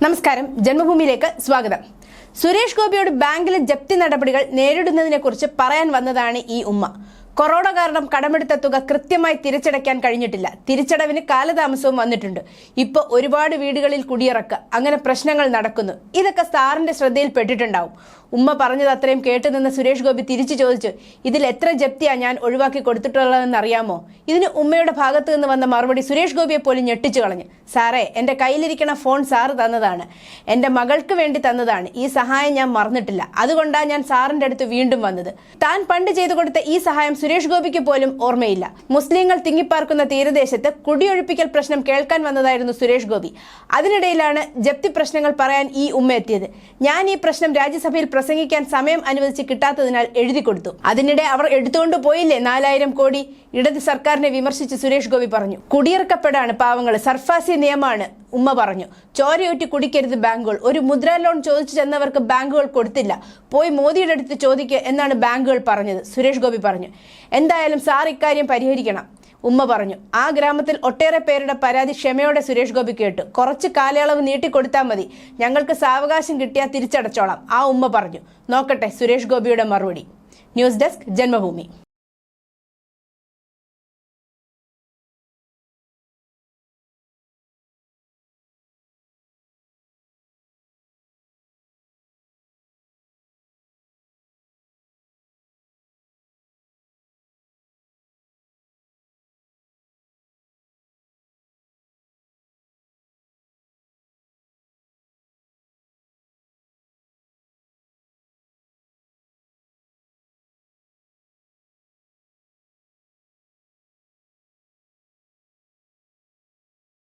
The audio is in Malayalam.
നമസ്കാരം, ജന്മഭൂമിയിലേക്ക് സ്വാഗതം. സുരേഷ് ഗോപിയുടെ ബാങ്കിലെ ജപ്തി നടപടികൾ നേരിടുന്നതിനെക്കുറിച്ച് പറയാൻ വന്നതാണ് ഈ ഉമ്മ. കൊറോണ കാരണം കടമെടുത്ത തുക കൃത്യമായി തിരിച്ചടയ്ക്കാൻ കഴിഞ്ഞിട്ടില്ല. തിരിച്ചടവിന് കാലതാമസവും വന്നിട്ടുണ്ട്. ഇപ്പോൾ ഒരുപാട് വീടുകളിൽ കുടിയിറക്കുക, അങ്ങനെ പ്രശ്നങ്ങൾ നടക്കുന്നു. ഇതൊക്കെ സാറിന്റെ ശ്രദ്ധയിൽപ്പെട്ടിട്ടുണ്ടാവും. ഉമ്മ പറഞ്ഞത് അത്രയും കേട്ടുനിന്ന സുരേഷ് ഗോപി തിരിച്ചു ചോദിച്ചു, ഇതിൽ എത്ര ജപ്തിയാ ഞാൻ ഒഴിവാക്കി കൊടുത്തിട്ടുള്ളതെന്ന് അറിയാമോ? ഇതിന് ഉമ്മയുടെ ഭാഗത്തു നിന്ന് വന്ന മറുപടി സുരേഷ് ഗോപിയെ പോലും ഞെട്ടിച്ചു കളഞ്ഞു. സാറേ, എൻ്റെ കയ്യിലിരിക്കണ ഫോൺ സാറ് തന്നതാണ്, എൻ്റെ മകൾക്ക് വേണ്ടി തന്നതാണ്. ഈ സഹായം ഞാൻ മറന്നിട്ടില്ല. അതുകൊണ്ടാണ് ഞാൻ സാറിന്റെ അടുത്ത് വീണ്ടും വന്നത്. താൻ പണ്ട് ചെയ്തു കൊടുത്ത ഈ സഹായം സുരേഷ് ഗോപിക്ക് പോലും ഓർമ്മയില്ല. മുസ്ലിങ്ങൾ തിങ്ങിപ്പാർക്കുന്ന തീരദേശത്ത് കുടിയൊഴിപ്പിക്കൽ പ്രശ്നം കേൾക്കാൻ വന്നതായിരുന്നു സുരേഷ് ഗോപി. അതിനിടയിലാണ് ജപ്തി പ്രശ്നങ്ങൾ പറയാൻ ഈ ഉമ്മ എത്തിയത്. ഞാൻ ഈ പ്രശ്നം രാജ്യസഭയിൽ പ്രസംഗിക്കാൻ സമയം അനുവദിച്ച് കിട്ടാത്തതിനാൽ എഴുതി കൊടുത്തു. അതിനിടെ അവർ എടുത്തുകൊണ്ട് പോയില്ലേ 4000 കോടി. ഇടത് സർക്കാരിനെ വിമർശിച്ച് സുരേഷ് ഗോപി പറഞ്ഞു. കുടിയിറക്കപ്പെടാണ് പാവങ്ങൾ, സർഫാസി നിയമമാണ്. ഉമ്മ പറഞ്ഞു, ചോരയൊറ്റി കുടിക്കരുത് ബാങ്കുകൾ. ഒരു മുദ്രാ ലോൺ ചോദിച്ചു ചെന്നവർക്ക് ബാങ്കുകൾ കൊടുത്തില്ല. പോയി മോദിയുടെ അടുത്ത് ചോദിക്കുക എന്നാണ് ബാങ്കുകൾ പറഞ്ഞത്. സുരേഷ് ഗോപി പറഞ്ഞു, എന്തായാലും സാർ ഇക്കാര്യം പരിഹരിക്കണം. ഉമ്മ പറഞ്ഞു, ആ ഗ്രാമത്തിൽ ഒട്ടേറെ പേരുടെ പരാതി ക്ഷമയോടെ സുരേഷ് ഗോപി കേട്ടു. കുറച്ച് കാലയളവ് നീട്ടിക്കൊടുത്താൽ മതി, ഞങ്ങൾക്ക് സാവകാശം കിട്ടിയാൽ തിരിച്ചടച്ചോളാം. ആ ഉമ്മ പറഞ്ഞു. നോക്കട്ടെ സുരേഷ് ഗോപിയുടെ മറുപടി. News desk, Janmabhumi.